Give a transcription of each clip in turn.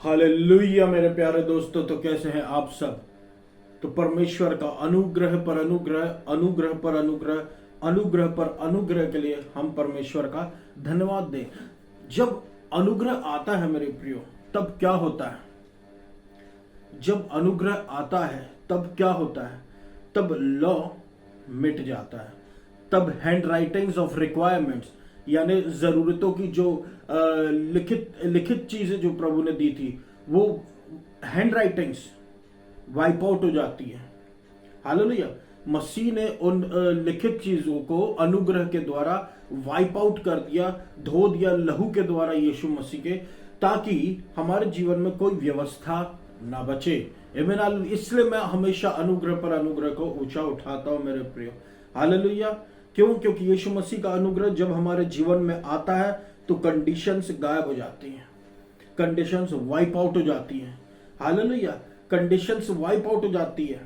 Hallelujah मेरे प्यारे दोस्तों, तो कैसे हैं आप सब। तो परमेश्वर का अनुग्रह पर अनुग्रह, अनुग्रह पर अनुग्रह, अनुग्रह पर अनुग्रह के लिए हम परमेश्वर का धन्यवाद दें। जब अनुग्रह आता है मेरे प्रियो, तब क्या होता है? जब अनुग्रह आता है तब क्या होता है? तब लॉ मिट जाता है। तब हैंड राइटिंग्स ऑफ रिक्वायरमेंट्स, यानी जरूरतों की जो लिखित लिखित चीजें जो प्रभु ने दी थी, वो हैंड राइटिंग्स वाइप आउट हो जाती है। हालेलुया। मसीह ने उन लिखित चीजों को अनुग्रह के द्वारा वाइप आउट कर दिया, धो दिया लहू के द्वारा यीशु मसीह के, ताकि हमारे जीवन में कोई व्यवस्था ना बचे। आमीन। इसलिए मैं हमेशा अनुग्रह पर अनुग्रह को ऊंचा उठाता हूं मेरे प्रियो। हालेलुया। क्यों? क्योंकि यीशु मसीह का अनुग्रह जब हमारे जीवन में आता है तो कंडीशंस गायब हो जाती हैं, कंडीशंस वाइप आउट हो जाती हैं। हालेलुया। कंडीशंस वाइप आउट हो जाती है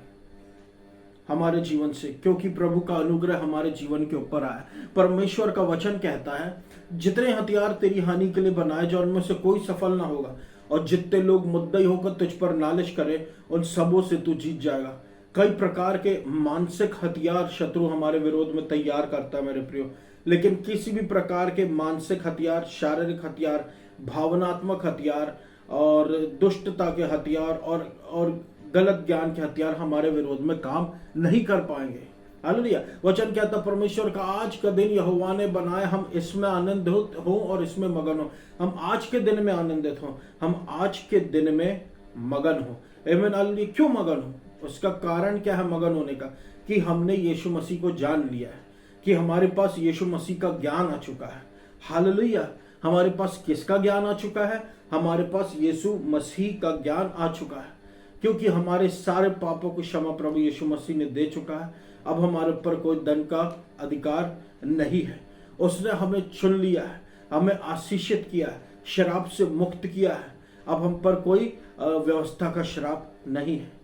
हमारे जीवन से, क्योंकि प्रभु का अनुग्रह हमारे जीवन के ऊपर आया। परमेश्वर का वचन कहता है, जितने हथियार तेरी हानि के लिए बनाए जाए उनमें से कोई सफल ना होगा, और जितने लोग मुद्दई होकर तुझ पर नालिश करें उन सबों से तू जीत जाएगा। कई प्रकार के मानसिक हथियार शत्रु हमारे विरोध में तैयार करता है मेरे प्रियो, लेकिन किसी भी प्रकार के मानसिक हथियार, शारीरिक हथियार, भावनात्मक हथियार और दुष्टता के हथियार और गलत ज्ञान के हथियार हमारे विरोध में काम नहीं कर पाएंगे। हालेलुया। वचन कहता परमेश्वर का आज का दिन यहोवा ने बनाया, हम इसमें आनंदित हो और इसमें मगन हो। हम आज के दिन में आनंदित हो, हम आज के दिन में मगन हो। आमीन। हालेलुया। क्यों मगन हो? उसका कारण क्या है मगन होने का? कि हमने यीशु मसीह को जान लिया है, कि हमारे पास यीशु मसीह का ज्ञान आ चुका है। हालेलुया। हमारे पास किसका ज्ञान आ चुका है? हमारे पास यीशु मसीह का ज्ञान आ चुका है, क्योंकि हमारे सारे पापों को क्षमा प्रभु यीशु मसीह ने दे चुका है। अब हमारे ऊपर कोई दंड का अधिकार नहीं है। उसने हमें चुन लिया है, हमें आशीषित किया है, शराब से मुक्त किया है। अब हम पर कोई व्यवस्था का श्राप नहीं है।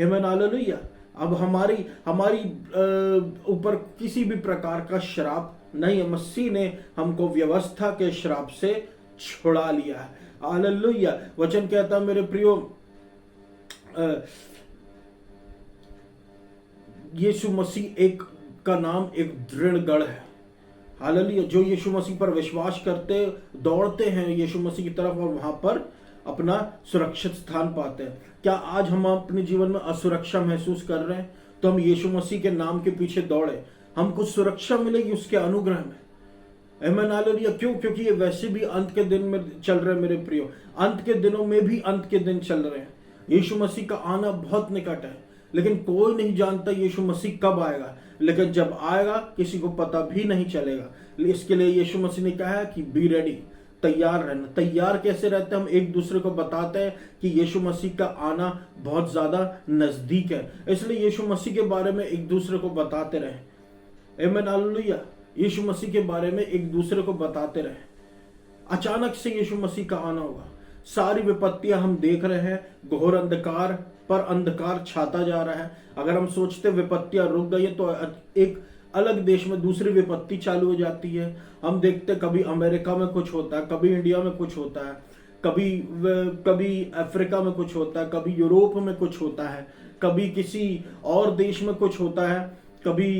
आमीन। हालेलुया। अब हमारी ऊपर किसी भी प्रकार का श्राप नहीं है। मसीह ने हमको व्यवस्था के श्राप से छुड़ा लिया है। हालेलुया। वचन कहता मेरे प्रियो, यीशु मसीह एक का नाम एक दृढ़ गढ़ है। हालेलुया। जो यीशु मसीह पर विश्वास करते दौड़ते हैं यीशु मसीह की तरफ, और वहां पर अपना सुरक्षित स्थान पाते हैं। क्या आज हम अपने जीवन में असुरक्षा महसूस कर रहे हैं? तो हम यीशु मसीह के नाम के पीछे दौड़े, हमको सुरक्षा मिलेगी उसके अनुग्रह में। आमीन। हालेलुया। क्यों? क्योंकि ये वैसे भी अंत के दिन में चल रहे मेरे प्रियो, अंत के दिनों में भी अंत के दिन चल रहे हैं। यीशु मसीह का आना बहुत निकट है, लेकिन कोई नहीं जानता यीशु मसीह कब आएगा। लेकिन जब आएगा किसी को पता भी नहीं चलेगा। इसके लिए यीशु मसीह ने कहा है कि बी रेडी, तैयार रहना। तैयार कैसे रहते हैं? हम एक दूसरे को बताते हैं कि यीशु मसीह का आना बहुत ज्यादा नजदीक है, इसलिए यीशु मसीह के बारे में एक दूसरे को बताते रहे। आमीन। हालेलुया। यीशु मसीह के बारे में एक दूसरे को बताते रहे। अचानक से यीशु मसीह का आना होगा। सारी विपत्तियां हम देख रहे हैं, घोर अंधकार पर अंधकार छाता जा रहा है। अगर हम सोचते विपत्तियां रुक गई है, तो एक अलग देश में दूसरी विपत्ति चालू हो जाती है। हम देखते कभी अमेरिका में कुछ होता है, कभी इंडिया में कुछ होता है, कभी अफ्रीका में कुछ होता है, कभी यूरोप में कुछ होता है, कभी किसी और देश में कुछ होता है, कभी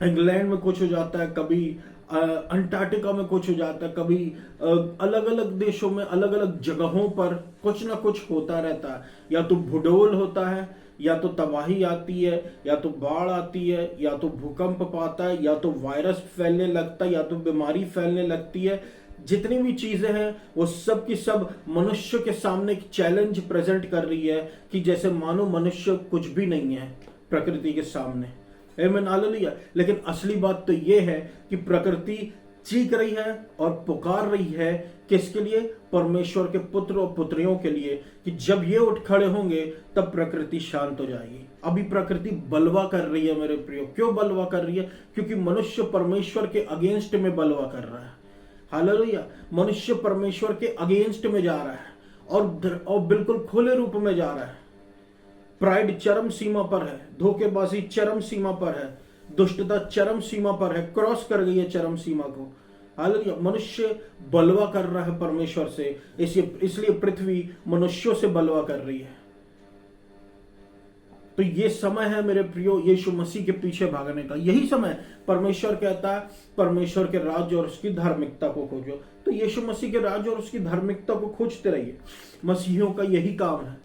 इंग्लैंड में कुछ हो जाता है, कभी अंटार्कटिका में कुछ हो जाता है, कभी अलग अलग देशों में अलग अलग जगहों पर कुछ ना कुछ होता रहता है। या तो भूडोल होता है, या तो तबाही आती है, या तो बाढ़ आती है, या तो भूकंप आता है, या तो वायरस फैलने लगता है, या तो बीमारी फैलने लगती है। जितनी भी चीजें हैं वो सब की सब मनुष्य के सामने एक चैलेंज प्रेजेंट कर रही है, कि जैसे मानो मनुष्य कुछ भी नहीं है प्रकृति के सामने। आमीन। हालेलुया। लेकिन असली बात तो ये है कि प्रकृति चीख रही है और पुकार रही है, किसके लिए? परमेश्वर के पुत्र और पुत्रियों के लिए, कि जब ये उठ खड़े होंगे तब प्रकृति शांत हो जाएगी। अभी प्रकृति बलवा कर रही है मेरे प्रियो। क्यों बलवा कर रही है? क्योंकि मनुष्य परमेश्वर के अगेंस्ट में बलवा कर रहा है। हालेलुया। मनुष्य परमेश्वर के अगेंस्ट में जा रहा है और बिल्कुल खुले रूप में जा रहा है। प्राइड चरम सीमा पर है, धोखेबाजी चरम सीमा पर है, दुष्टता चरम सीमा पर है, क्रॉस कर गई है चरम सीमा को। हालेलुया। मनुष्य बलवा कर रहा है परमेश्वर से, इसलिए पृथ्वी मनुष्यों से बलवा कर रही है। तो ये समय है मेरे प्रियो यीशु मसीह के पीछे भागने का। यही समय परमेश्वर कहता है परमेश्वर के राज्य और उसकी धार्मिकता को खोजो। तो यीशु मसीह के राज्य और उसकी धार्मिकता को खोजते रहिए। मसीहियों का यही काम है।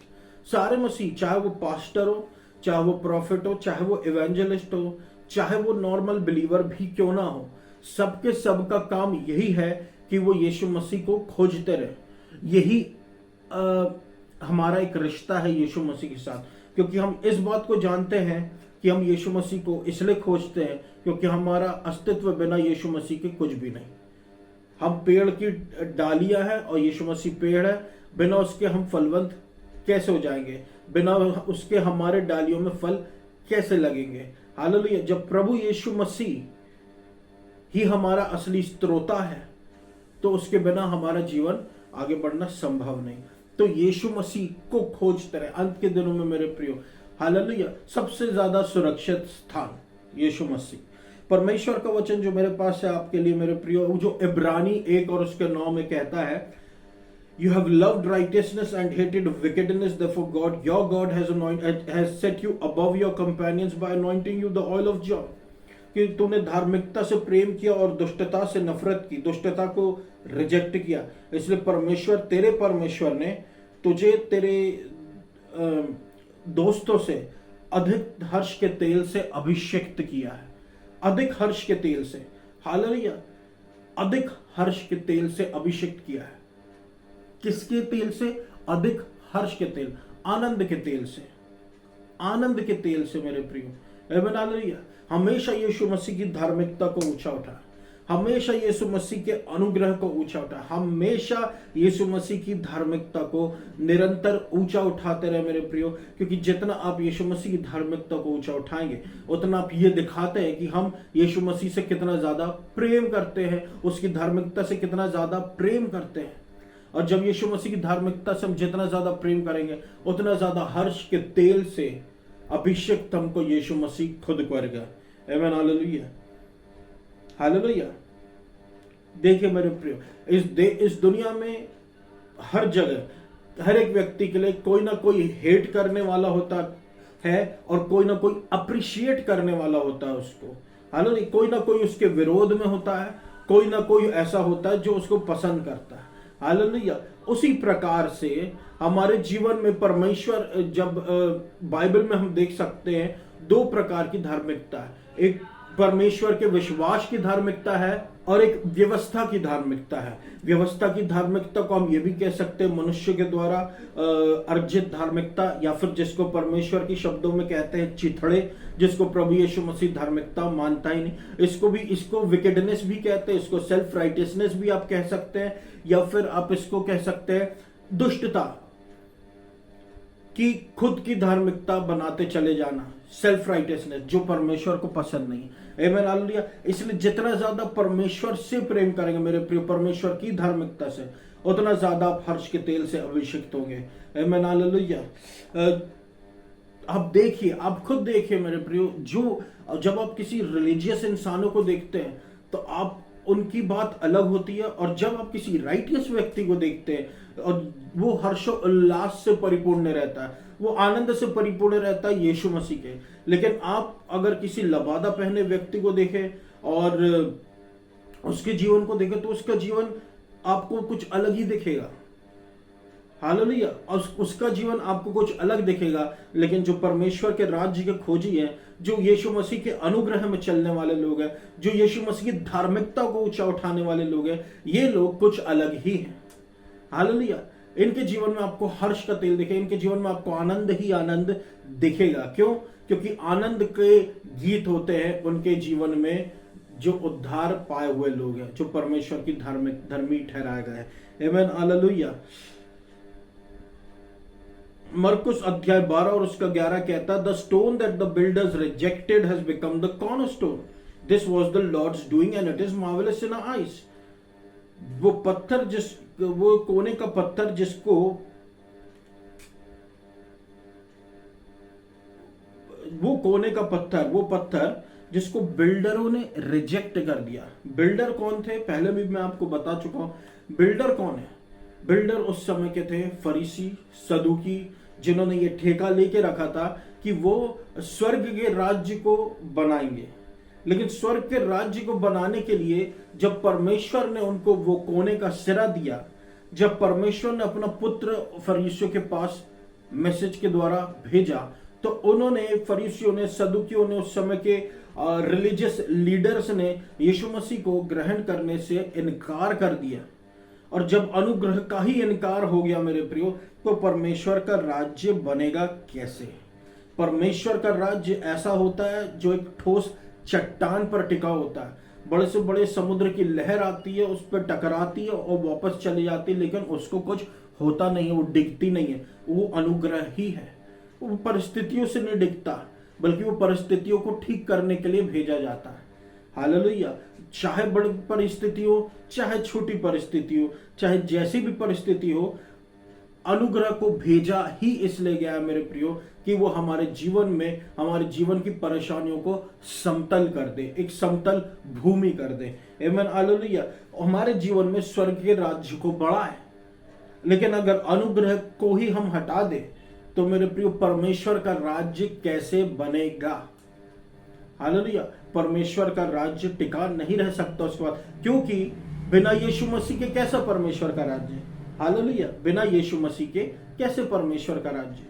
सारे मसीह, चाहे वो पास्टर हो, चाहे वो प्रॉफिट हो, चाहे वो इवेंजलिस्ट हो, चाहे वो नॉर्मल बिलीवर भी क्यों ना हो, सबके सबका काम यही है कि वो यीशु मसीह को खोजते रहे। यही हमारा एक रिश्ता है यीशु मसीह के साथ, क्योंकि हम इस बात को जानते हैं कि हम यीशु मसीह को इसलिए खोजते हैं क्योंकि हमारा अस्तित्व बिना यीशु मसीह के कुछ भी नहीं। हम पेड़ की डालियां हैं और यीशु मसीह पेड़ है। बिना उसके हम फलवंत कैसे हो जाएंगे? बिना उसके हमारे डालियों में फल कैसे लगेंगे? हालेलुया। जब प्रभु यीशु मसीह ही हमारा असली स्रोता है तो उसके बिना हमारा जीवन आगे बढ़ना संभव नहीं। तो यीशु मसीह को खोजते रहे अंत के दिनों में मेरे प्रियो। हालेलुया। सबसे ज्यादा सुरक्षित स्थान यीशु मसीह। परमेश्वर का वचन जो मेरे पास है आपके लिए मेरे प्रियो, जो इब्रानी 1 और उसके 9 में कहता है, You have loved righteousness and hated wickedness, therefore God, your God has set you above your companions by anointing you the oil of joy. कि तूने धार्मिकता से प्रेम किया और दुष्टता से नफरत की, दुष्टता को रिजेक्ट किया, इसलिए तेरे परमेश्वर ने तुझे तेरे दोस्तों से अधिक हर्ष के तेल से अभिषेक्त किया है। अधिक हर्ष के तेल से, हालेलुया, अधिक हर्ष के तेल से अभिषेक्त किया है। किसके तेल से? अधिक हर्ष के तेल, आनंद के तेल से, आनंद के तेल से मेरे प्रियो। आमीन, हालेलुया। हमेशा यीशु मसीह की धार्मिकता को ऊंचा उठा, हमेशा यीशु मसीह के अनुग्रह को ऊंचा उठा, हमेशा यीशु मसीह की धार्मिकता को निरंतर ऊंचा उठाते रहे मेरे प्रियो। क्योंकि जितना आप यीशु मसीह की धार्मिकता को ऊंचा उठाएंगे उतना आप ये दिखाते हैं कि हम यीशु मसीह से कितना ज्यादा प्रेम करते हैं, उसकी धार्मिकता से कितना ज्यादा प्रेम करते हैं। और जब यीशु मसीह की धार्मिकता से हम जितना ज्यादा प्रेम करेंगे उतना ज्यादा हर्ष के तेल से अभिषेक हमको यीशु मसीह खुद करेगा। आमीन, हालेलुया, हालेलुया। देखिए मेरे प्रियो, इस दुनिया में हर जगह हर एक व्यक्ति के लिए कोई ना कोई हेट करने वाला होता है और कोई ना कोई अप्रिशिएट करने वाला होता है उसको। हालेलुया। कोई ना कोई उसके विरोध में होता है, कोई ना कोई ऐसा होता है जो उसको पसंद करता है। हालेलुया। उसी प्रकार से हमारे जीवन में परमेश्वर, जब बाइबल में हम देख सकते हैं 2 प्रकार की धार्मिकता है। एक परमेश्वर के विश्वास की धार्मिकता है और एक व्यवस्था की धार्मिकता है। व्यवस्था की धार्मिकता को हम ये भी कह सकते हैं मनुष्य के द्वारा अर्जित धार्मिकता, या फिर जिसको परमेश्वर की शब्दों में कहते हैं चिथड़े, जिसको प्रभु यीशु मसीह धार्मिकता मानता ही नहीं। इसको विकेडनेस भी कहते हैं, इसको सेल्फ राइटियसनेस भी आप कह सकते हैं, या फिर आप इसको कह सकते हैं दुष्टता की खुद की धार्मिकता बनाते चले जाना, सेल्फ राइटियसनेस, जो परमेश्वर को पसंद नहीं। आमीन, हालेलुया। इसलिए जितना ज्यादा परमेश्वर से प्रेम करेंगे मेरे प्रिय, परमेश्वर की धार्मिकता से, उतना ज्यादा आप हर्ष के तेल से अभिषेक्त होंगे। आमीन, हालेलुया। आप देखिए, आप खुद देखिए मेरे प्रियो, जब आप किसी रिलीजियस इंसानों को देखते हैं तो आप उनकी बात अलग होती है, और जब आप किसी राइटियस व्यक्ति को देखते हैं और वो हर्षोल्लास से परिपूर्ण रहता है, वो आनंद से परिपूर्ण रहता है यीशु मसीह के। लेकिन आप अगर किसी लबादा पहने व्यक्ति को देखें और उसके जीवन को देखें तो उसका जीवन आपको कुछ अलग ही दिखेगा। हालेलुया। और उसका जीवन आपको कुछ अलग दिखेगा। लेकिन जो परमेश्वर के राज्य के खोजी हैं, जो यीशु मसीह के अनुग्रह में चलने वाले लोग हैं, जो यीशु मसीह की धार्मिकता को ऊंचा उठाने वाले लोग हैं, ये लोग कुछ अलग ही हैं। हालेलुया। इनके जीवन में आपको हर्ष का तेल दिखेगा, इनके जीवन में आपको आनंद ही आनंद दिखेगा। क्यों? क्योंकि आनंद के गीत होते हैं उनके जीवन में जो उद्धार पाए हुए लोग हैं, जो परमेश्वर की धर्मी ठहराया गया है। आमीन, हालेलुया। मरकुस अध्याय 12 और उसका 11 कहता है, the stone that the builders rejected has become the cornerstone, this was the Lord's doing and it is marvellous in our eyes. वो कोने का पत्थर जिसको वो पत्थर जिसको बिल्डरों ने रिजेक्ट कर दिया। बिल्डर कौन थे, पहले भी मैं आपको बता चुका हूं। बिल्डर कौन है? बिल्डर उस समय के थे फरीसी, सदुकी, जिन्होंने ये ठेका लेके रखा था कि वो स्वर्ग के राज्य को बनाएंगे। लेकिन स्वर्ग के राज्य को बनाने के लिए जब परमेश्वर ने उनको वो कोने का सिरा दिया, जब परमेश्वर ने अपना पुत्र फरीसियों के पास मैसेज के द्वारा भेजा, तो उन्होंने, फरीसियों ने, सदुकियों ने, उस समय के रिलीजियस लीडर्स ने यीशु मसीह को ग्रहण करने से इनकार कर दिया। और जब अनुग्रह का ही इनकार हो गया मेरे प्रियो, तो परमेश्वर का राज्य बनेगा कैसे? परमेश्वर का राज्य ऐसा होता है जो एक ठोस चट्टान पर टिका होता है। बड़े से बड़े समुद्र की लहर आती है, उस पर टकराती है और वापस चली जाती है, लेकिन उसको कुछ होता नहीं है, वो डिगती नहीं है। वो अनुग्रह ही है। वो परिस्थितियों से नहीं डिगता, बल्कि वो परिस्थितियों को ठीक करने के लिए भेजा जाता है। हालेलुया। चाहे बड़ी परिस्थिति हो, चाहे छोटी परिस्थिति हो, चाहे जैसी भी परिस्थिति हो, अनुग्रह को भेजा ही इसलिए गया है मेरे प्रियो कि वो हमारे जीवन में, हमारे जीवन की परेशानियों को समतल कर दे, एक समतल भूमि कर दे। आमीन, हालेलुया। हमारे जीवन में स्वर्ग के राज्य को बढ़ाए। लेकिन अगर अनुग्रह को ही हम हटा दे तो मेरे प्रियो परमेश्वर का राज्य कैसे बनेगा? हालेलुया। परमेश्वर का राज्य टिका नहीं रह सकता उसके बाद, क्योंकि बिना यीशु मसीह के कैसा परमेश्वर का राज्य? हालेलुया। बिना यीशु मसीह के कैसे परमेश्वर का राज्य?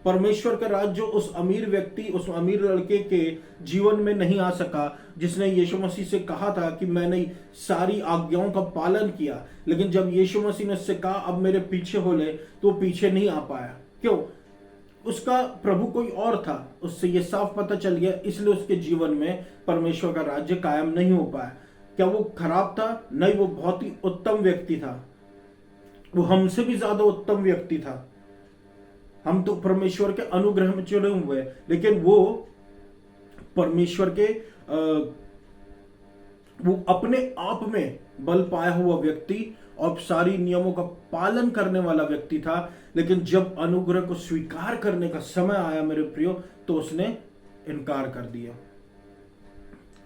परमेश्वर का राज्य उस अमीर व्यक्ति, उस अमीर लड़के के जीवन में नहीं आ सका जिसने यीशु मसीह से कहा था कि मैंने सारी आज्ञाओं का पालन किया। लेकिन जब यीशु मसीह ने उससे कहा अब मेरे पीछे हो ले, तो पीछे नहीं आ पाया। क्यों? उसका प्रभु कोई और था। उससे ये साफ पता चल गया, इसलिए उसके जीवन में परमेश्वर का राज्य कायम नहीं हो पाया। क्या वो खराब था? नहीं, वो बहुत ही उत्तम व्यक्ति था। वो हमसे भी ज्यादा उत्तम व्यक्ति था। हम तो परमेश्वर के अनुग्रह में चुने हुए हैं, लेकिन वो परमेश्वर के वो अपने आप में बल पाया हुआ व्यक्ति और सारी नियमों का पालन करने वाला व्यक्ति था। लेकिन जब अनुग्रह को स्वीकार करने का समय आया मेरे प्रियो, तो उसने इनकार कर दिया।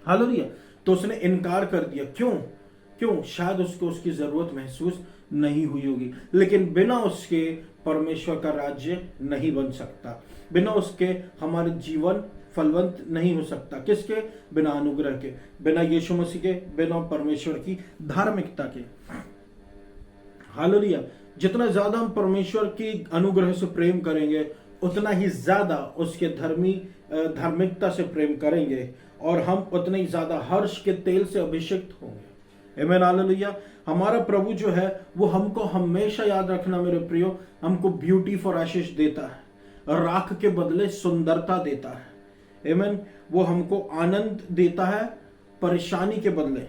हालेलुया। तो उसने इनकार कर दिया। क्यों? शायद उसको उसकी जरूरत महसूस नहीं हुई होगी। लेकिन बिना उसके परमेश्वर का राज्य नहीं बन सकता। बिना उसके हमारे जीवन फलवंत नहीं हो सकता। किसके? बिना अनुग्रह के, बिना यीशु मसीह के, बिना परमेश्वर की धार्मिकता के। हालेलुया। जितना ज्यादा हम परमेश्वर की अनुग्रह से प्रेम करेंगे, उतना ही ज्यादा उसके धार्मिकता से प्रेम करेंगे और हम उतने ही ज्यादा हर्ष के तेल से अभिषेक होंगे। आमीन, हालेलुया। हमारा प्रभु जो है वो हमको हमेशा याद रखना मेरे प्रियो, हमको ब्यूटी फॉर एशेस देता है, राख के बदले सुंदरता देता है। आमीन। वो हमको आनंद देता है परेशानी के बदले।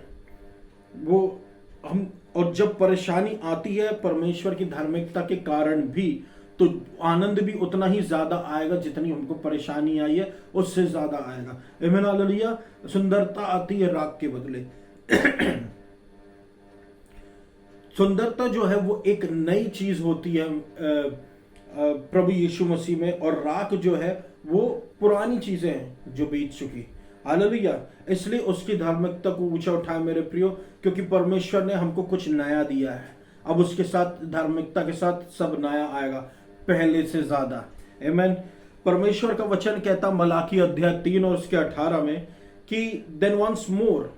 वो हम, और जब परेशानी आती है परमेश्वर की धार्मिकता के कारण भी, तो आनंद भी उतना ही ज्यादा आएगा जितनी हमको परेशानी आई है, उससे ज्यादा आएगा। आमीन, हालेलुया। सुंदरता आती है राख के बदले। सुंदरता जो है वो एक नई चीज होती है प्रभु यीशु मसीह में, और राख जो है वो पुरानी चीजें हैं जो बीत चुकी। हालेलुया। इसलिए उसकी धार्मिकता को ऊंचा उठाए मेरे प्रियो, क्योंकि परमेश्वर ने हमको कुछ नया दिया है। अब उसके साथ, धार्मिकता के साथ सब नया आएगा, पहले से ज्यादा। आमीन। परमेश्वर का वचन कहता मलाकी अध्याय 3 और उसके 18 में कि then once more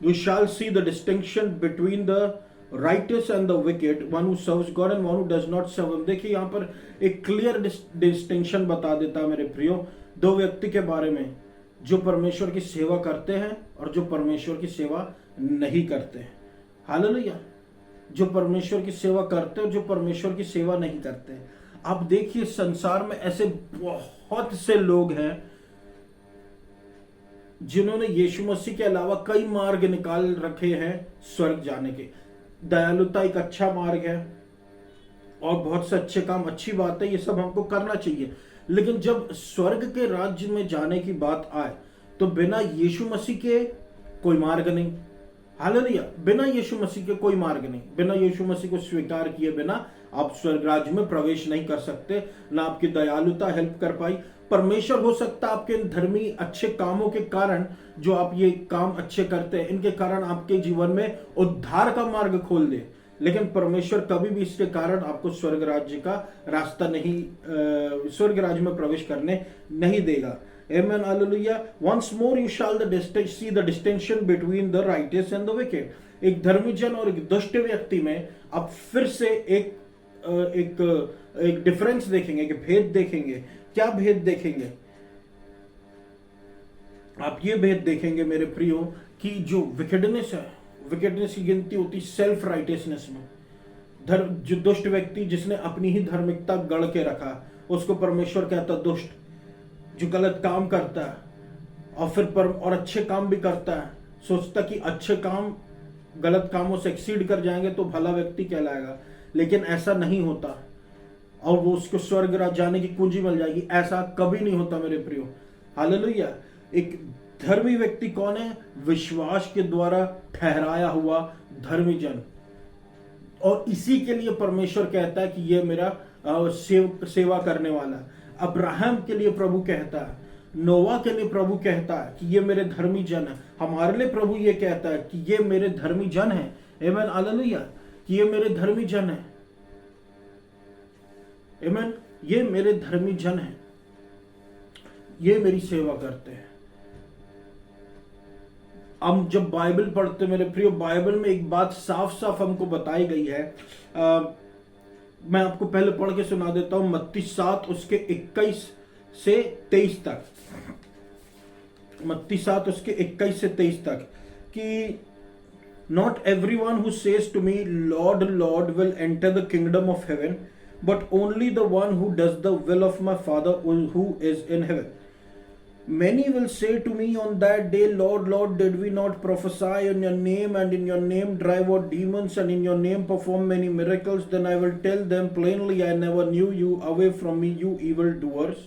you shall see the distinction between the righteous and the wicked, one who serves God and one who does not serve him। देखिए यहाँ पर एक क्लियर डिस्टिंक्शन बता देता है मेरे प्रियो, दो व्यक्ति के बारे में, जो परमेश्वर की सेवा करते हैं और जो परमेश्वर की सेवा नहीं करते हैं। हालेलुया। जो परमेश्वर की सेवा करते हैं और जो परमेश्वर की सेवा नहीं करते हैं। आप देखिए संसार में ऐसे बहुत से लोग हैं जिन्होंने यीशु मसीह के अलावा कई मार्ग निकाल रखे हैं स्वर्ग जाने के। दयालुता एक अच्छा मार्ग है और बहुत से अच्छे काम, अच्छी बात है, ये सब हमको करना चाहिए। लेकिन जब स्वर्ग के राज्य में जाने की बात आए तो बिना यीशु मसीह के कोई मार्ग नहीं। हालेलुया। बिना यीशु मसीह के कोई मार्ग नहीं। बिना यीशु मसीह को स्वीकार किए बिना आप स्वर्ग राज्य में प्रवेश नहीं कर सकते। ना आपकी दयालुता हेल्प कर पाई परमेश्वर हो सकता है आपके इन धर्मी अच्छे कामों के कारण, जो आप ये काम अच्छे करते हैं, इनके कारण आपके जीवन में उद्धार का मार्ग खोल दे, लेकिन परमेश्वर कभी भी इसके कारण आपको स्वर्ग राज्य का रास्ता नहीं, स्वर्ग राज्य में प्रवेश करने नहीं देगा। Amen, hallelujah. Once more you shall see the distinction between the righteous and the wicked. एक धर्मी जन और एक दुष्ट व्यक्ति में आप फिर से एक डिफरेंस देखेंगे, एक भेद देखेंगे। क्या भेद देखेंगे? आप ये भेद देखेंगे मेरे प्रियो कि जो विकेडनेस है, विकेडनेस की गिनती होती सेल्फ राइटियसनेस में। जो दुष्ट व्यक्ति जिसने अपनी ही धार्मिकता गढ़ के रखा, उसको परमेश्वर कहता दुष्ट। जो गलत काम करता है और फिर और अच्छे काम भी करता है, सोचता कि अच्छे काम गलत कामों से एक्सीड कर जाएंगे तो भला व्यक्ति कहलाएगा, लेकिन ऐसा नहीं होता और वो उसको स्वर्ग राज जाने की कुंजी मिल जाएगी। ऐसा कभी नहीं होता मेरे प्रियो। हालेलुया। एक धर्मी व्यक्ति कौन है? विश्वास के द्वारा ठहराया हुआ धर्मी जन। और इसी के लिए परमेश्वर कहता है कि ये मेरा सेवा करने वाला। अब्राहम के लिए प्रभु कहता है, नोवा के लिए प्रभु कहता है कि ये मेरे धर्मी जन है। हमारे लिए प्रभु ये कहता है कि ये मेरे धर्मी जन है। आमेन, हालेलुया, कि ये मेरे धर्मी जन है। आमेन, ये मेरे धर्मी जन है, ये मेरी सेवा करते हैं। हम जब बाइबल पढ़ते मेरे प्रियो, बाइबल में एक बात साफ साफ हमको बताई गई है। मैं आपको पहले पढ़ के सुना देता हूं, मत्ती 7 उसके 21 से 23 तक। मत्ती 7 उसके 21 से 23 तक कि not everyone who says to me Lord Lord will enter the kingdom of heaven, but only the one who does the will of my father who is in heaven. Many will say to me on that day, Lord, Lord, did we not prophesy in your name, and in your name drive out demons, and in your name perform many miracles? Then I will tell them plainly, I never knew you. Away from me, you evil doers.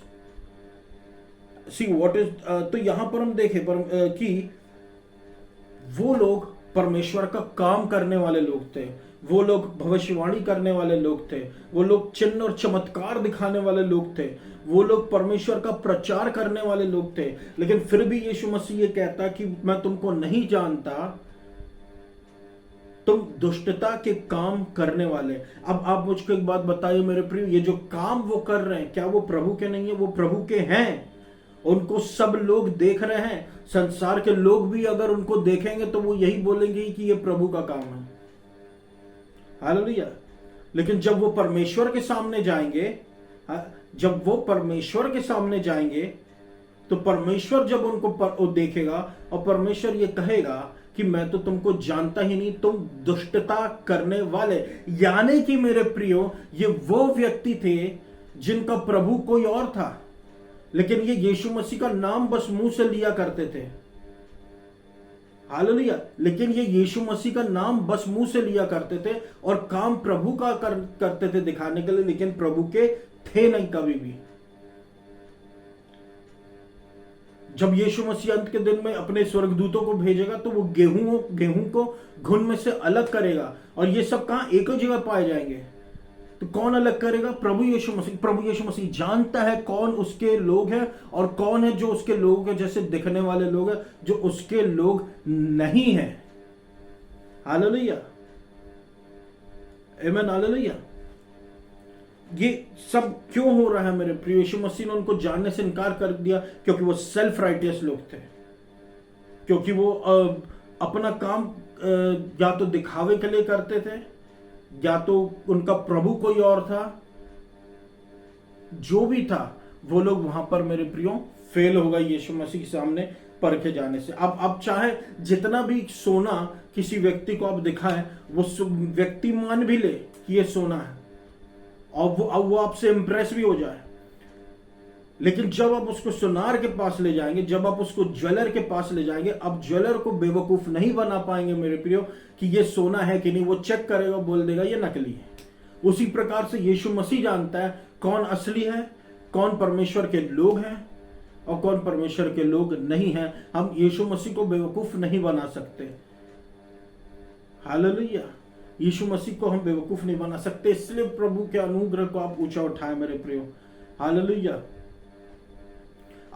See what is तो यहां पर हम देखें कि वो लोग परमेश्वर का काम करने वाले लोग थे, वो लोग भविष्यवाणी करने वाले लोग थे, वो लोग चिन्ह और चमत्कार दिखाने वाले लोग थे, वो लोग परमेश्वर का प्रचार करने वाले लोग थे। लेकिन फिर भी यीशु मसीह ये कहता कि मैं तुमको नहीं जानता, तुम दुष्टता के काम करने वाले। अब आप मुझको एक बात बताइए मेरे प्रिय, ये जो काम वो कर रहे हैं, क्या वो प्रभु के नहीं है? वो प्रभु के हैं। उनको सब लोग देख रहे हैं। संसार के लोग भी अगर उनको देखेंगे तो वो यही बोलेंगे कि ये प्रभु का काम है। हालेलुया। लेकिन जब वो परमेश्वर के सामने जाएंगे, जब वो परमेश्वर के सामने जाएंगे तो परमेश्वर जब उनको देखेगा और परमेश्वर ये कहेगा कि मैं तो तुमको जानता ही नहीं, तुम दुष्टता करने वाले। यानी कि मेरे प्रियो, ये वो व्यक्ति थे जिनका प्रभु कोई और था, लेकिन ये यीशु मसीह का नाम बस मुंह से लिया करते थे। हालेलुया। लेकिन ये यीशु मसीह का नाम बस मुंह से लिया करते थे और काम प्रभु का करते थे दिखाने के लिए, लेकिन प्रभु के थे नहीं कभी भी। जब यीशु मसीह अंत के दिन में अपने स्वर्गदूतों को भेजेगा तो वो गेहूं को घुन में से अलग करेगा, और ये सब कहां? एक ही जगह पाए जाएंगे। तो कौन अलग करेगा? प्रभु यीशु मसीह। प्रभु यीशु मसीह जानता है कौन उसके लोग हैं और कौन है जो उसके लोग हैं, जैसे दिखने वाले लोग हैं जो उसके लोग नहीं हैं। हालेलुया, आमेन, हालेलुया। ये सब क्यों हो रहा है मेरे प्रिय? यीशु मसीह ने उनको जानने से इनकार कर दिया क्योंकि वो सेल्फ राइटियस लोग थे, क्योंकि वो अपना काम या तो दिखावे के लिए करते थे या तो उनका प्रभु कोई और था। जो भी था वो लोग वहां पर मेरे प्रियो फेल हो गए यीशु मसीह के सामने परखे जाने से। अब चाहे जितना भी सोना किसी व्यक्ति को आप दिखाएं, वो व्यक्ति मान भी ले कि ये सोना है और वो आपसे इंप्रेस भी हो जाए, लेकिन जब आप उसको सुनार के पास ले जाएंगे, जब आप उसको ज्वेलर के पास ले जाएंगे, अब ज्वेलर को बेवकूफ नहीं बना पाएंगे मेरे प्रियो कि ये सोना है कि नहीं। वो चेक करेगा, बोल देगा ये नकली है। उसी प्रकार से यीशु मसीह जानता है कौन असली है, कौन परमेश्वर के लोग हैं और कौन परमेश्वर के लोग नहीं हैं। हम यीशु मसीह को बेवकूफ नहीं बना सकते। हालेलुया। यीशु मसीह को हम बेवकूफ नहीं बना सकते, इसलिए प्रभु के अनुग्रह को आप ऊंचा उठाएं मेरे प्रियो। हालेलुया।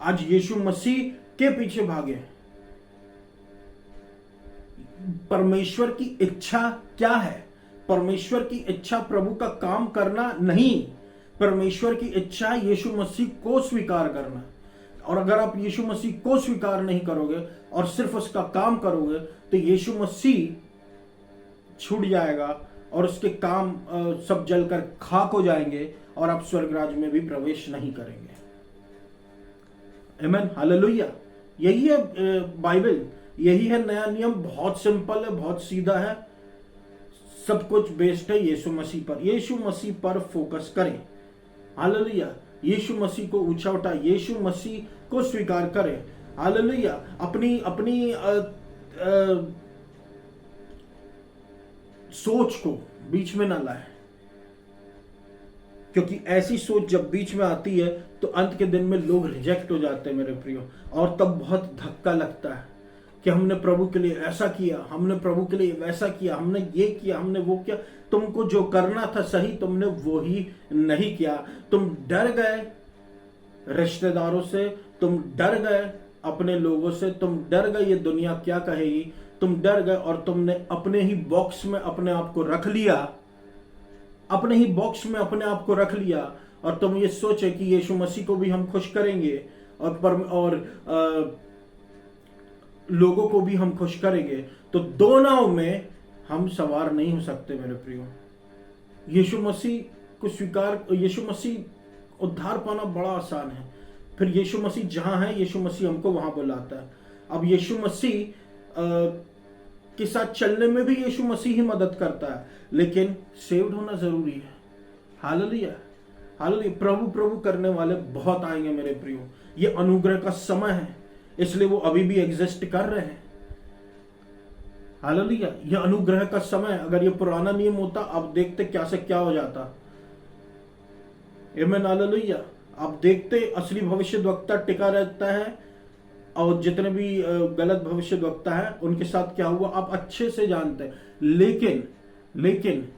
आज यीशु मसीह के पीछे भागे। परमेश्वर की इच्छा क्या है? परमेश्वर की इच्छा प्रभु का काम करना नहीं, परमेश्वर की इच्छा यीशु मसीह को स्वीकार करना। और अगर आप यीशु मसीह को स्वीकार नहीं करोगे और सिर्फ उसका काम करोगे तो यीशु मसीह छूट जाएगा और उसके काम सब जलकर खाक हो जाएंगे और आप स्वर्ग राज्य में भी प्रवेश नहीं करेंगे। आमीन, हालेलुया। यही है बाइबल, यही है नया नियम। बहुत सिंपल है, बहुत सीधा है, सब कुछ बेस्ड है यीशु मसीह पर। यीशु मसीह पर फोकस करें। हालेलुया। यीशु मसीह को ऊंचा उठाए, यीशु मसीह को स्वीकार करें। हालेलुया। अपनी अपनी सोच को बीच में ना लाए, क्योंकि ऐसी सोच जब बीच में आती है तो अंत के दिन में लोग रिजेक्ट हो जाते हैं मेरे प्रियो, और तब बहुत धक्का लगता है कि हमने प्रभु के लिए ऐसा किया, हमने प्रभु के लिए वैसा किया, हमने ये किया, हमने वो किया। तुमको जो करना था सही, तुमने वो ही नहीं किया। तुम डर गए रिश्तेदारों से, तुम डर गए अपने लोगों से, तुम डर गए ये दुनिया क्या कहेगी, तुम डर गए और तुमने अपने ही बॉक्स में अपने आप को रख लिया, अपने ही बॉक्स में अपने आप को रख लिया, और तुम ये सोचे कि यीशु मसीह को भी हम खुश करेंगे और लोगों को भी हम खुश करेंगे। तो दो नाव में हम सवार नहीं हो सकते मेरे प्रियो। यीशु मसीह को स्वीकार, यीशु मसीह उद्धार पाना बड़ा आसान है। फिर यीशु मसीह जहां है, यीशु मसीह हमको वहां बुलाता है। अब यीशु मसीह के साथ चलने में भी यीशु मसीह ही मदद करता है, लेकिन सेव्ड होना जरूरी है। Hallelujah, hallelujah. प्रभु प्रभु करने वाले बहुत आएंगे मेरे प्रियो। ये अनुग्रह का समय है, इसलिए वो अभी भी एग्जिस्ट कर रहे हैं। हालेलुया। ये अनुग्रह का समय। अगर ये पुराना नियम होता, आप देखते क्या से क्या हो जाता। आमीन, हालेलुया। आप देखते असली भविष्यद्वक्ता टिका रहता है और जितने भी गलत भविष्यद्वक्ता है उनके साथ क्या हुआ आप अच्छे से जानते हैं। लेकिन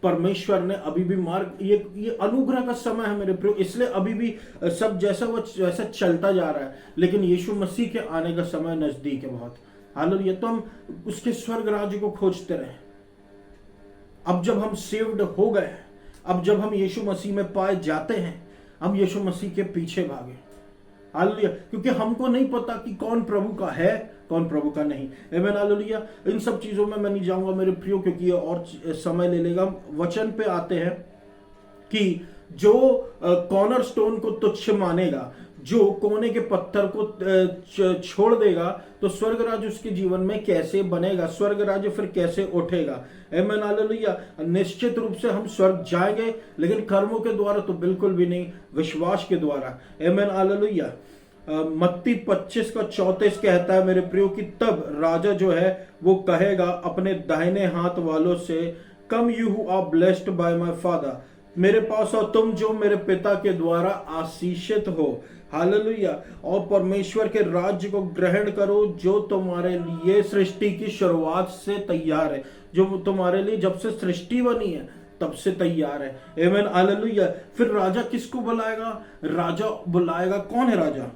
परमेश्वर ने अभी भी मार्ग, ये अनुग्रह का समय है मेरे प्रियो, इसलिए अभी भी सब जैसा वो वैसा चलता जा रहा है। लेकिन यीशु मसीह के आने का समय नजदीक है बहुत। हालेलुया। तो हम उसके स्वर्ग राज्य को खोजते रहे। अब जब हम सेव्ड हो गए, अब जब हम यीशु मसीह में पाए जाते हैं, हम यीशु मसीह के पीछे भागे। हालेलुया। क्योंकि हमको नहीं पता कि कौन प्रभु का है, कौन प्रभु का नहीं। आमीन, हालेलुया। इन सब चीजों में मैं नहीं जाऊंगा मेरे प्रियो, क्योंकि ये और समय ले लेगा। वचन पे आते हैं कि जो कॉर्नर स्टोन को तुच्छ मानेगा, जो कोने के पत्थर को छोड़ देगा, तो स्वर्ग राज्य उसके जीवन में कैसे बनेगा, स्वर्ग राज्य फिर कैसे उठेगा। आमीन, हालेलुया। निश्चित रूप से हम स्वर्ग जाएंगे, लेकिन कर्मों के द्वारा तो बिल्कुल भी नहीं, विश्वास के द्वारा। आमीन, हालेलुया। मत्ती 25:34 कहता है मेरे प्रियो कि तब राजा जो है वो कहेगा अपने दाहिने हाथ वालों से, come you who are blessed by my father, मेरे पास आओ तुम जो मेरे पिता के द्वारा आशीषित हो। हालेलुया। और परमेश्वर के राज्य को ग्रहण करो जो तुम्हारे लिए सृष्टि की शुरुआत से तैयार है, जो तुम्हारे लिए जब से सृष्टि बनी है तब से तैयार है। आमीन, हालेलुया। फिर राजा किसको बुलाएगा? राजा बुलाएगा, कौन है राजा?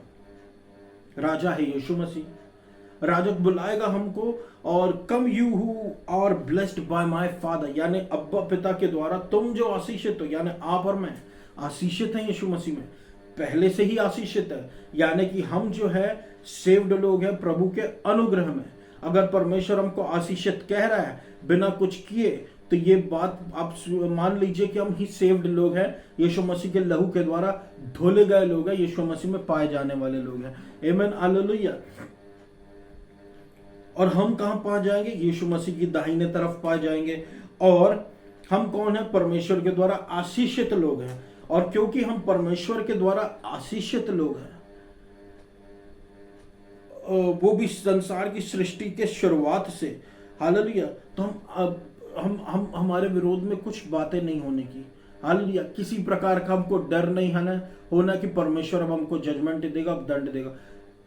राजा है यीशु मसीह। राजा बुलाएगा हमको, और come you who are blessed by my father, यानी अब्बा पिता के द्वारा तुम जो आशीषित हो, यानी आप और मैं आशीषित हैं यीशु मसीह में, पहले से ही आशीषित है। यानी कि हम जो है सेव्ड लोग हैं प्रभु के अनुग्रह में। अगर परमेश्वर हमको आशीषित कह रहा है बिना कुछ किए, तो ये बात आप मान लीजिए कि हम ही सेव्ड लोग हैं, यीशु मसीह के लहू के द्वारा धोले गए लोग हैं, यीशु मसीह में पाए जाने वाले लोग हैं। आमीन, हालेलुया। और हम कहां पा जाएंगे? यीशु मसीह की दाहिने तरफ पा जाएंगे। और हम कौन है? परमेश्वर के द्वारा आशीषित लोग हैं। और क्योंकि हम परमेश्वर के द्वारा आशीषित लोग हैं, वो भी संसार की सृष्टि के शुरुआत से, हालेलुया, तो हम हमारे विरोध में कुछ बातें नहीं होने की। हालेलुया। किसी प्रकार का हमको डर नहीं होना कि परमेश्वर अब हमको जजमेंट देगा, अब दंड देगा।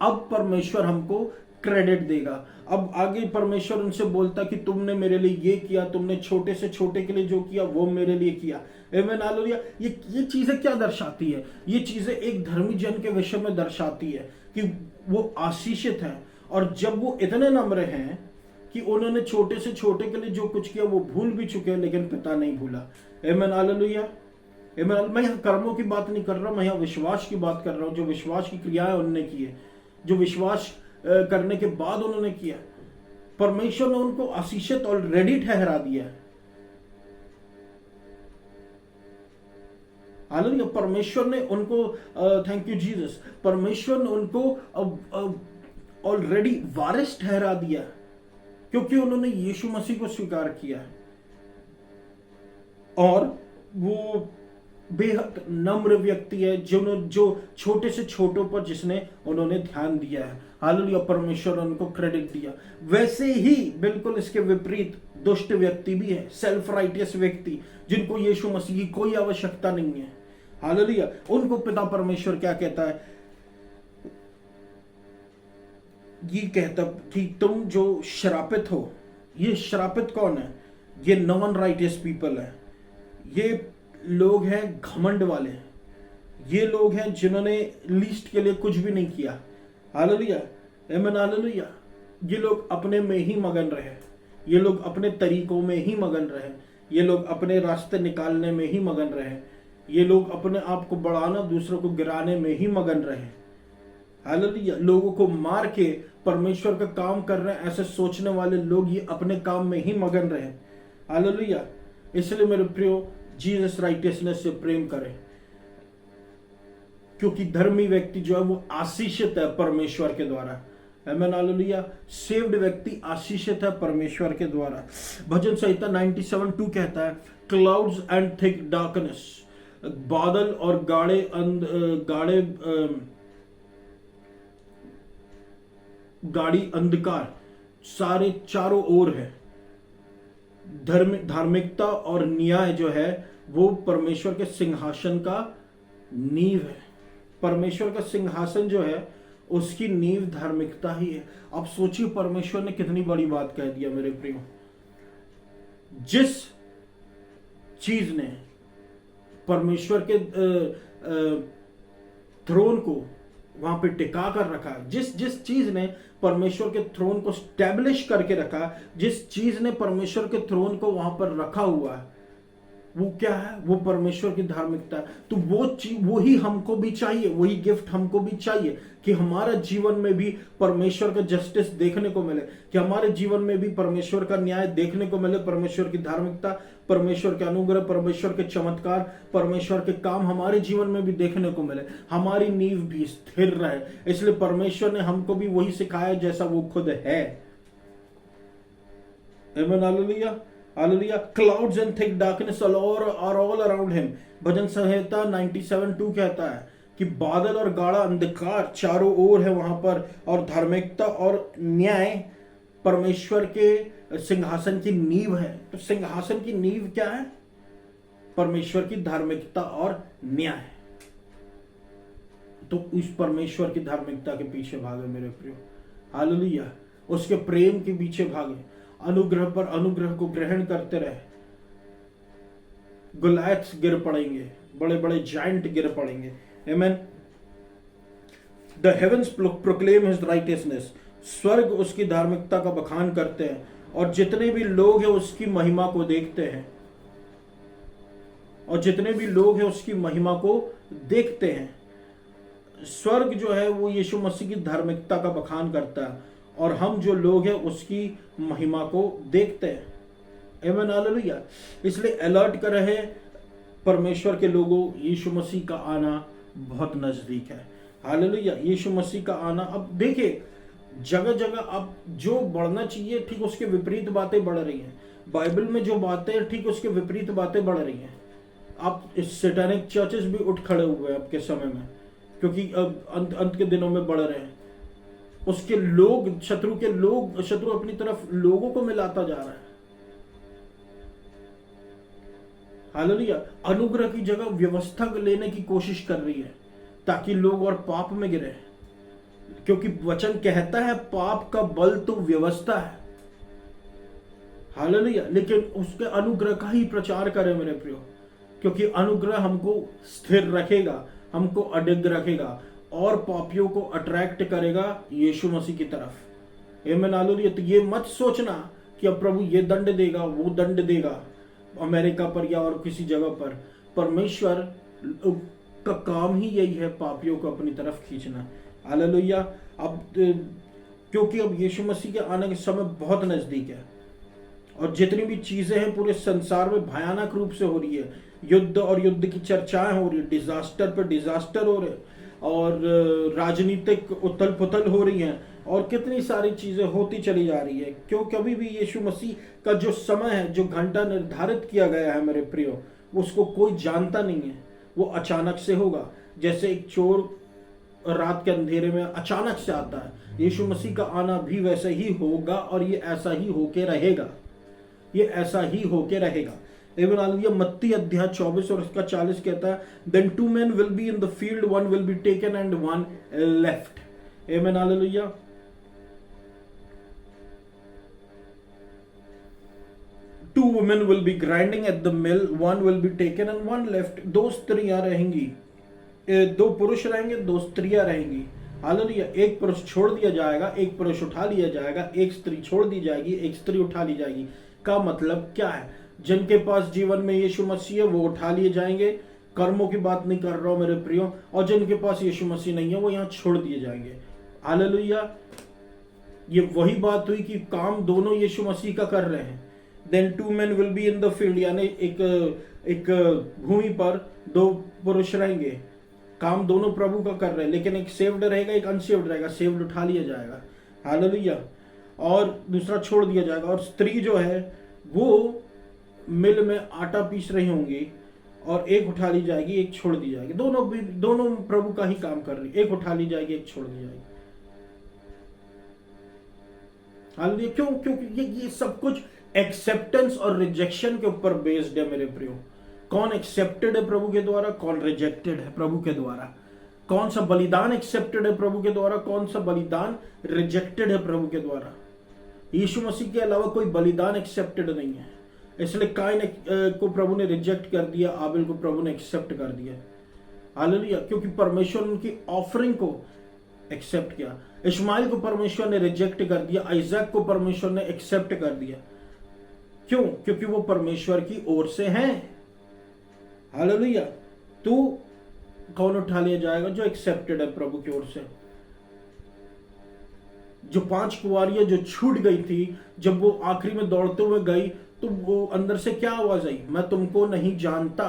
अब परमेश्वर हमको क्रेडिट देगा। अब आगे परमेश्वर उनसे बोलता कि तुमने मेरे लिए ये किया, तुमने छोटे से छोटे के लिए जो किया वो मेरे लिए किया। आमीन हालेलुया। ये चीजें क्या दर्शाती है? ये चीजें एक धर्मी जन के विषय में दर्शाती है कि वो आशीषित है, और जब वो इतने नम्र हैं कि उन्होंने छोटे से छोटे के लिए जो कुछ किया वो भूल भी चुके हैं, लेकिन पिता नहीं भूला। आमीन हालेलुया। मैं यहाँ कर्मों की बात नहीं कर रहा, मैं यहाँ विश्वास की बात कर रहा हूँ। जो विश्वास की क्रियाएं उन्होंने की है, जो विश्वास करने के बाद उन्होंने किया, परमेश्वर ने उनको आशीषित ऑलरेडी ठहरा दिया है। हालेलुया। परमेश्वर ने उनको, थैंक यू जीसस, परमेश्वर ने उनको ऑलरेडी वारिस ठहरा दिया, क्योंकि उन्होंने यीशु मसीह को स्वीकार किया है। और वो बेहद नम्र व्यक्ति है, जो छोटे से छोटों पर जिसने उन्होंने ध्यान दिया है। हालेलुया। परमेश्वर ने उनको क्रेडिट दिया। वैसे ही बिल्कुल इसके विपरीत दुष्ट व्यक्ति भी है, सेल्फ राइटियस व्यक्ति, जिनको यीशु मसीह की कोई आवश्यकता नहीं है। हालेलुया। उनको पिता परमेश्वर क्या कहता है? ये कहता कि तुम जो श्रापित हो। ये श्रापित कौन है? ये नॉन राइटियस पीपल है। ये लोग हैं घमंड वाले, ये लोग हैं जिन्होंने लीस्ट के लिए कुछ भी नहीं किया। हालेलुया। आमीन हालेलुया। ये लोग अपने में ही मगन रहे, ये लोग अपने तरीकों में ही मगन रहे, ये लोग अपने रास्ते निकालने में ही मगन रहे, ये लोग अपने आप को बढ़ाना, दूसरों को गिराने में ही मगन रहे। हालेलुया। लोगों को मार के परमेश्वर का काम कर रहे हैं, ऐसे सोचने वाले लोग ये अपने काम में ही मगन रहे। हालेलुया। इसलिए मेरे प्रियो, जीसस राइटियसनेस से प्रेम करें, क्योंकि धर्मी व्यक्ति जो है वो आशीषित है परमेश्वर के द्वारा। आमीन हालेलुया। सेव्ड व्यक्ति आशीषित है परमेश्वर के द्वारा। भजन संहिता 97:2 कहता है, क्लाउड्स एंड थिक डार्कनेस, बादल और गाढ़ी अंधकार सारे चारों ओर है। धार्मिकता और न्याय जो है वो परमेश्वर के सिंहासन का नींव है। परमेश्वर का सिंहासन जो है उसकी नींव धार्मिकता ही है। आप सोचिए, परमेश्वर ने कितनी बड़ी बात कह दिया मेरे प्रियो। जिस चीज ने परमेश्वर के थ्रोन को वहां पे टिका कर रखा, जिस चीज ने परमेश्वर के थ्रोन को स्टैब्लिश करके रखा, जिस चीज ने परमेश्वर के थ्रोन को वहां पर रखा हुआ है, वो क्या है? वो परमेश्वर की धार्मिकता है। तो वो चीज, वही हमको भी चाहिए, वही गिफ्ट हमको भी चाहिए कि हमारे जीवन में भी परमेश्वर का जस्टिस देखने को मिले, कि हमारे जीवन में भी परमेश्वर का न्याय देखने को मिले, परमेश्वर की धार्मिकता, परमेश्वर के अनुग्रह, परमेश्वर के चमत्कार, परमेश्वर के काम हमारे जीवन में भी देखने को मिले, हमारी नींव भी स्थिर रहे। इसलिए परमेश्वर ने हमको भी वही सिखाया जैसा वो खुद है। आमीन hallelujah. Hallelujah. Clouds and thick darkness are all around him. भजन संहिता 97:2 कहता है कि बादल और गाढ़ा अंधकार चारों ओर है वहां पर, और धार्मिकता और न्याय परमेश्वर के सिंहासन की नींव है। तो सिंहासन की नींव क्या है? परमेश्वर की धार्मिकता और न्याय। तो उस परमेश्वर की धार्मिकता के पीछे भागे मेरे प्रियो। हालेलुया। उसके प्रेम के पीछे भागे, अनुग्रह पर अनुग्रह को ग्रहण करते रहे। गुलायत गिर पड़ेंगे, बड़े बड़े जायंट गिर पड़ेंगे। आमीन। The heavens proclaim his righteousness. स्वर्ग उसकी धार्मिकता का बखान करते हैं, और जितने भी लोग हैं उसकी महिमा को देखते हैं, और जितने भी लोग हैं उसकी महिमा को देखते हैं। स्वर्ग जो है वो यीशु मसीह की धार्मिकता का बखान करता है, और हम जो लोग हैं उसकी महिमा को देखते हैं। आमीन हालेलुया। इसलिए अलर्ट कर रहे परमेश्वर के लोगों, यीशु मसीह का आना बहुत नजदीक है। हालेलुया। यीशु मसीह का आना, अब देखिए जगह जगह अब जो बढ़ना चाहिए ठीक उसके विपरीत बातें बढ़ रही हैं। बाइबल में जो बातें ठीक उसके विपरीत बातें बढ़ रही हैं। आप सैटेनिक चर्चेस भी उठ खड़े हुए हैं अब के समय में, क्योंकि अब अंत के दिनों में बढ़ रहे हैं। उसके लोग, शत्रु अपनी तरफ लोगों को मिलाता जा रहा है। हालेलुया। अनुग्रह की जगह व्यवस्था लेने की कोशिश कर रही है ताकि लोग और पाप में गिरे, क्योंकि वचन कहता है पाप का बल तो व्यवस्था है, हालेलुया। लेकिन उसके अनुग्रह का ही प्रचार करें मेरे प्रियो, क्योंकि अनुग्रह हमको स्थिर रखेगा, हमको अडिग रखेगा और पापियों को अट्रैक्ट करेगा यीशु मसीह की तरफ। आमीन, हालेलुया। तो ये मत सोचना कि अब प्रभु ये दंड देगा, वो दंड देगा अमेरिका पर या और किसी जगह पर। परमेश्वर का काम ही यही है, पापियों को अपनी तरफ खींचना। हालेलुया। अब क्योंकि अब यीशु मसीह के आने के समय बहुत नजदीक है और जितनी भी चीजें हैं पूरे संसार में भयानक रूप से हो रही है, युद्ध और युद्ध की चर्चाएं हो रही है, डिजास्टर पर डिजास्टर हो रहे और राजनीतिक उथल पुथल हो रही है और कितनी सारी चीजें होती चली जा रही है। क्यों? कभी भी यीशु मसीह का जो समय है, जो घंटा निर्धारित किया गया है मेरे प्रियो, उसको कोई जानता नहीं है। वो अचानक से होगा, जैसे एक चोर रात के अंधेरे में अचानक से आता है। यीशु मसीह का आना भी वैसे ही होगा और ये ऐसा ही होके रहेगा, ये ऐसा ही होके रहेगा। मत्ती अध्याय 24 और उसका 40 कहता है, then 2 men will be in the field, one will be taken and one left. Amen, hallelujah. 2 women will be grinding at the mill, one will be taken and one left. 2 स्त्रियां रहेंगी, 2 पुरुष रहेंगे, 2 स्त्रियां रहेंगी। हालेलुया। एक पुरुष छोड़ दिया जाएगा, एक पुरुष उठा लिया जाएगा, एक स्त्री छोड़ दी जाएगी, एक स्त्री उठा ली जाएगी। का मतलब क्या है? जिनके पास जीवन में यीशु मसीह है वो उठा लिए जाएंगे, कर्मों की बात नहीं कर रहा हूं मेरे प्रियो, और जिनके पास यीशु मसीह नहीं है वो यहां छोड़ दिए जाएंगे। हालेलुया। ये वही बात हुई कि काम दोनों यीशु मसीह का कर रहे हैं। Then 2 men will be in the field, यानी एक भूमि पर 2 पुरुष रहेंगे, काम दोनों प्रभु का कर रहे हैं, लेकिन एक सेव्ड रहेगा, एक अनसेव्ड रहेगा। सेव्ड उठा लिया जाएगा, हालेलुया, और दूसरा छोड़ दिया जाएगा। और स्त्री जो है वो मिल में आटा पीस रही होंगी और एक उठा ली जाएगी, एक छोड़ दी जाएगी। दोनों प्रभु का ही काम कर रही, एक उठा ली जाएगी, एक छोड़ दी जाएगी। हालेलुया। क्यों? क्योंकि ये सब कुछ एक्सेप्टेंस और रिजेक्शन के ऊपर बेस्ड है मेरे प्रियो। कौन एक्सेप्टेड है प्रभु के द्वारा, कौन रिजेक्टेड है प्रभु के द्वारा, कौन सा बलिदान एक्सेप्टेड है प्रभु के द्वारा, कौन सा बलिदान रिजेक्टेड है प्रभु के द्वारा। यीशु मसीह के अलावा कोई बलिदान एक्सेप्टेड नहीं है, इसलिए काइन को प्रभु ने रिजेक्ट कर दिया, आबिल को प्रभु ने एक्सेप्ट कर दिया। हालेलुया। क्योंकि परमेश्वर उनकी ऑफरिंग को एक्सेप्ट किया। इस्माइल को परमेश्वर ने रिजेक्ट कर दिया, आइजैक को परमेश्वर ने एक्सेप्ट कर दिया। क्यों? क्योंकि वो परमेश्वर की ओर से हैं। हालेलुया। तो कौन उठा लिया जाएगा? जो एक्सेप्टेड है प्रभु की ओर से। जो 5 कुंवारियां जो छूट गई थी, जब वो आखिरी में दौड़ते हुए गई तो वो अंदर से क्या आवाज आई? मैं तुमको नहीं जानता।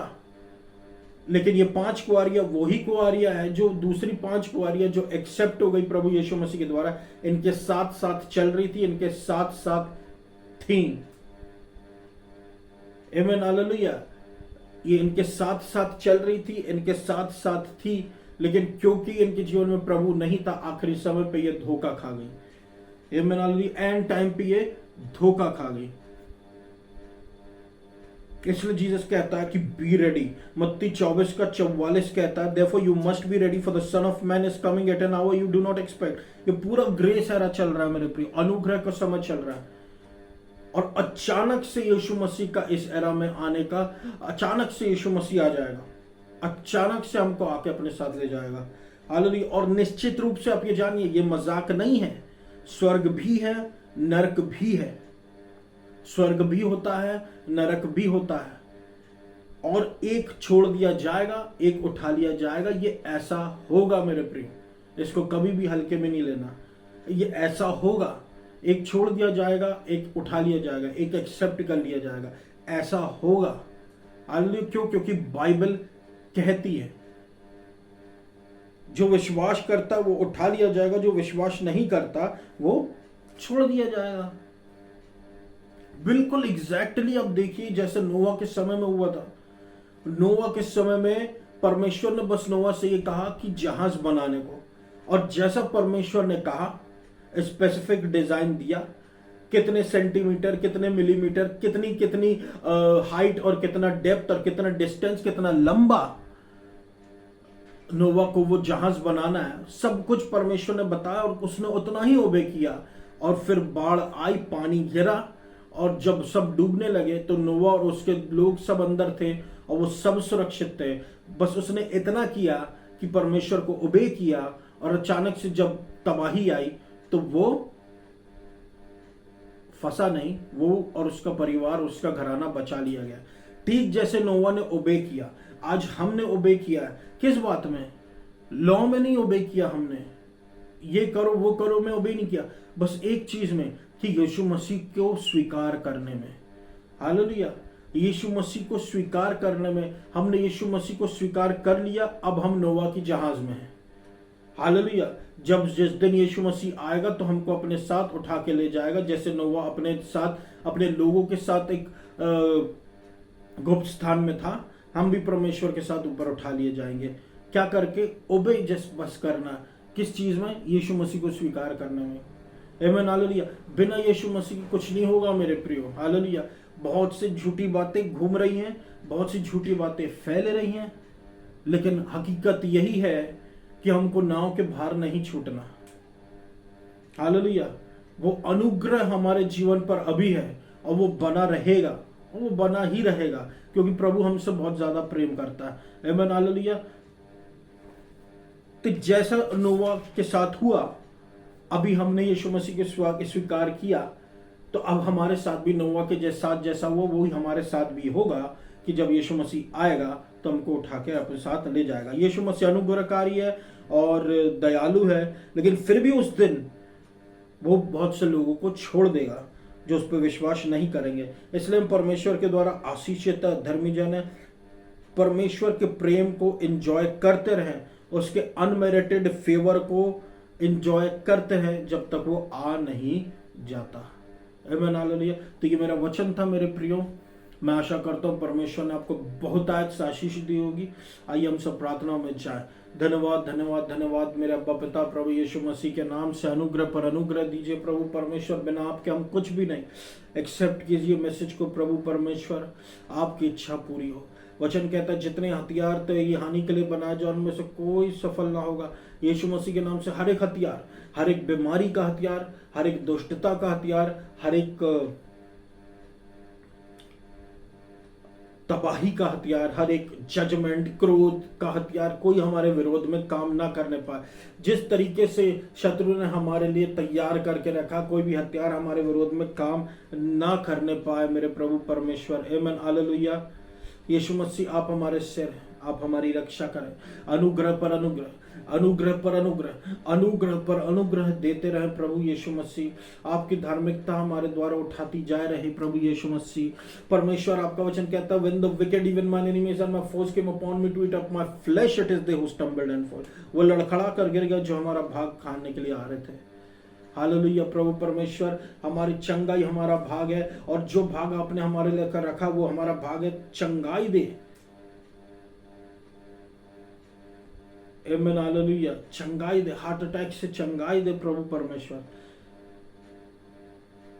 लेकिन ये 5 कुंवारियां वही कुंवारियां हैं जो दूसरी 5 कुंवारियां जो एक्सेप्ट हो गई प्रभु यीशु मसीह के द्वारा, इनके साथ साथ चल रही थी, इनके साथ साथ थी। आमीन, हालेलुया। ये इनके साथ साथ चल रही थी, इनके साथ साथ थी, लेकिन क्योंकि इनके जीवन में प्रभु नहीं था, आखिरी समय पे ये धोखा खा गई। आमीन, हालेलुया। एंड टाइम पे ये धोखा खा गई। इसलिए जीसस कहता है कि बी रेडी। मत्ती 24 का 44 कहता है, therefore you must be ready for the son of man is coming at an hour you do not expect. ये पूरा ग्रेस एरा चल रहा है मेरे प्रिय, अनुग्रह का समय चल रहा है। और अचानक से यीशु मसीह का इस एरा में आने का, अचानक से यीशु मसीह आ जाएगा, अचानक से हमको आके अपने साथ ले जाएगा। हालेलुया। और निश्चित रूप से आप ये जानिए, ये मजाक नहीं है। स्वर्ग भी है, नरक भी है। स्वर्ग भी होता है, नरक भी होता है। और एक छोड़ दिया जाएगा, एक उठा लिया जाएगा। ये ऐसा होगा मेरे प्रिय, इसको कभी भी हल्के में नहीं लेना। ये ऐसा होगा, एक छोड़ दिया जाएगा, एक उठा लिया जाएगा, एक एक्सेप्ट कर लिया जाएगा। ऐसा होगा। हालेलुया। क्यों? क्योंकि बाइबल कहती है जो विश्वास करता वो उठा लिया जाएगा, जो विश्वास नहीं करता वो छोड़ दिया जाएगा। बिल्कुल एग्जैक्टली अब देखिए जैसे नोवा के समय में हुआ था। नोवा के समय में परमेश्वर ने बस नोवा से ये कहा कि जहाज बनाने को, और जैसा परमेश्वर ने कहा स्पेसिफिक डिजाइन दिया, कितने सेंटीमीटर, कितने मिलीमीटर, कितनी हाइट और कितना डेप्थ और कितना डिस्टेंस, कितना लंबा नोवा को वो जहाज बनाना है, सब कुछ परमेश्वर ने बताया और उसने उतना ही ओबे किया। और फिर बाढ़ आई, पानी गिरा, और जब सब डूबने लगे तो नोवा और उसके लोग सब अंदर थे और वो सब सुरक्षित थे। बस उसने इतना किया कि परमेश्वर को ओबे किया, और अचानक से जब तबाही आई तो वो फंसा नहीं, वो और उसका परिवार, उसका घराना बचा लिया गया। ठीक जैसे नोवा ने ओबे किया, आज हमने ओबे किया है। किस बात में? लॉ में नहीं ओबे किया हमने, ये करो वो करो में ओबे नहीं किया, बस एक चीज में कि यीशु मसीह को स्वीकार करने में। हालेलुया। यीशु मसीह को स्वीकार करने में, हमने यीशु मसीह को स्वीकार कर लिया, अब हम नोवा की जहाज में हैं। हालेलुया। जब जिस दिन यीशु मसीह आएगा तो हमको अपने साथ उठा के ले जाएगा, जैसे नोवा अपने साथ अपने लोगों के साथ एक गुप्त स्थान में था, हम भी परमेश्वर के साथ ऊपर उठा लिए जाएंगे। क्या करके? ओबे जस्ट बस करना। किस चीज में? यीशु मसीह को स्वीकार करने में। आमीन, हालेलुया। बिना यीशु मसीह के कुछ नहीं होगा मेरे प्रियो। हालेलुया। बहुत सी झूठी बातें घूम रही हैं, बहुत सी झूठी बातें फैल रही हैं, लेकिन हकीकत यही है कि हमको नाव के बाहर नहीं छूटना। हालेलुया। वो अनुग्रह हमारे जीवन पर अभी है और वो बना रहेगा, और वो बना ही रहेगा, क्योंकि प्रभु हमसे बहुत ज्यादा प्रेम करता है। आमीन, हालेलुया। तो जैसा नोवा के साथ हुआ, अभी हमने यीशु मसीह के स्वीकार किया, तो अब हमारे साथ भी नोवा के साथ जैसा हुआ वही हमारे साथ भी होगा, कि जब यीशु मसीह आएगा तो हमको उठा के अपने साथ ले जाएगा। यीशु मसीह अनुग्रहकारी है और दयालु है, लेकिन फिर भी उस दिन वो बहुत से लोगों को छोड़ देगा जो उस पर विश्वास नहीं करेंगे। इसलिए हम परमेश्वर के द्वारा आशीषित धर्मी जन है, परमेश्वर के प्रेम को एंजॉय करते रहें, उसके अनमेरिटेड फेवर को एंजॉय करते हैं जब तक वो आ नहीं जाता। आमीन, हालेलुया। तो ये मेरा वचन था मेरे प्रियो। मैं आशा करता हूँ परमेश्वर ने आपको बहुत आशीष दी होगी। आइए हम सब प्रार्थना में जाएं। धन्यवाद धन्यवाद धन्यवाद मेरे अब्बा पिता प्रभु यीशु मसीह के नाम से अनुग्रह पर अनुग्रह दीजिए प्रभु परमेश्वर। बिना आपके हम कुछ भी नहीं। एक्सेप्ट कीजिए मैसेज को प्रभु परमेश्वर, आपकी इच्छा पूरी हो। वचन कहता है जितने हथियार तो ये हानि के लिए बनाए जाए उनमें से कोई सफल ना होगा। यीशु मसीह के नाम से हर एक हथियार, हर एक बीमारी का हथियार, हर एक दुष्टता का हथियार, हर एक तबाही का हथियार, हर एक जजमेंट, क्रोध का हथियार कोई हमारे विरोध में काम ना करने पाए। जिस तरीके से शत्रु ने हमारे लिए तैयार करके रखा, कोई भी हथियार हमारे विरोध में काम ना करने पाए मेरे प्रभु परमेश्वर। आमीन, हालेलुया। यीशु मसीह आप हमारे सिर हैं, आप हमारी रक्षा करें। अनुग्रह पर अनुग्रह, अनुग्रह पर अनुग्रह, अनुग्रह पर अनुग्रह देते रहे प्रभु यीशु मसीह। आपकी धार्मिकता हमारे द्वारा उठाती जा रही प्रभु यीशु मसीह। परमेश्वर आपका वचन कहता है when the wicked even mine enemies and my foes came upon me to eat up my flesh, it is they who stumbled and fall। वो लड़खड़ा कर गिर गए जो हमारा भाग खाने के लिए आ रहे थे। हालेलुया प्रभु परमेश्वर, हमारी चंगाई हमारा भाग है, और जो भाग आपने हमारे लेकर रखा वो हमारा भाग है। चंगाई दे। आमीन, हालेलुया। चंगाई दे, हार्ट अटैक से चंगाई दे प्रभु परमेश्वर।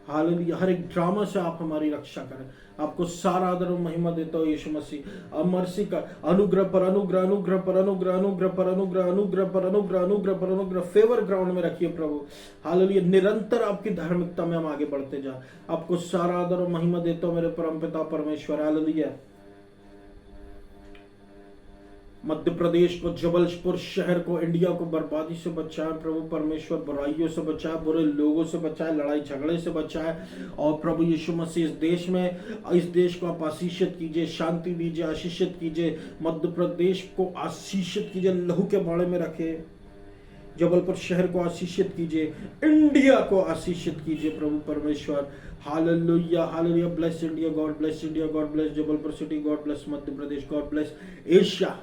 हालेलुया। हर एक ड्रामा से आप हमारी रक्षा करें। आपको सारा आदर और महिमा देता हूं यीशु मसीह। अमरसी का अनुग्रह पर अनुग्रह, अनुग्रह पर अनुग्रह, अनुग्रह पर अनुग्रह, अनुग्रह पर अनुग्रह, अनुग्रह पर अनुग्रह फेवर ग्राउंड में रखिए प्रभु। हालेलुया। निरंतर आपकी धार्मिकता में हम आगे बढ़ते जाए। आपको सारा आदर और महिमा देता हूं मेरे परमपिता परमेश्वर। हालेलुया। मध्य प्रदेश को, जबलपुर शहर को, इंडिया को बर्बादी से बचाए प्रभु परमेश्वर। बुराइयों से बचाए, बुरे लोगों से बचाए, लड़ाई झगड़े से बचाए। और प्रभु यीशु मसीह इस देश को आप आशीषित कीजिए, शांति दीजिए, आशीषित कीजिए। मध्य प्रदेश को आशीषित कीजिए, लहू के बाड़े में रखे। जबलपुर शहर को आशीषित कीजिए, इंडिया को आशीषित कीजिए प्रभु परमेश्वर। Hallelujah, hallelujah. Bless India, God bless India, God bless Jabalpur city, God bless Madhya Pradesh, God bless Asia.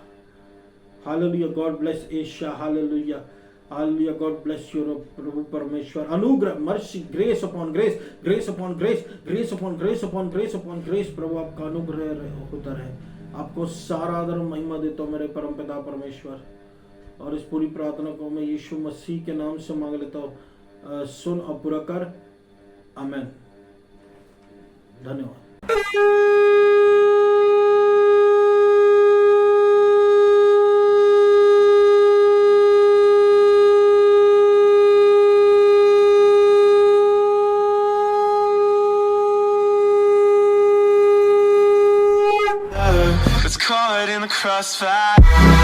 Hallelujah, God bless Asia. Hallelujah, hallelujah. God bless Europe प्रभु परमेश्वर। अनुग्रह, mercy, grace upon grace, grace upon grace, grace upon grace upon grace upon grace प्रभु आपका अनुग्रह होता रहे। आपको सारा आदर महिमा देता हूं मेरे परमपिता परमेश्वर। और इस पूरी प्रार्थना को मैं यीशु मसीह के नाम से मांग लेता हूं। सुन और पूरा कर। आमीन। धन्यवाद। caught in the crossfire.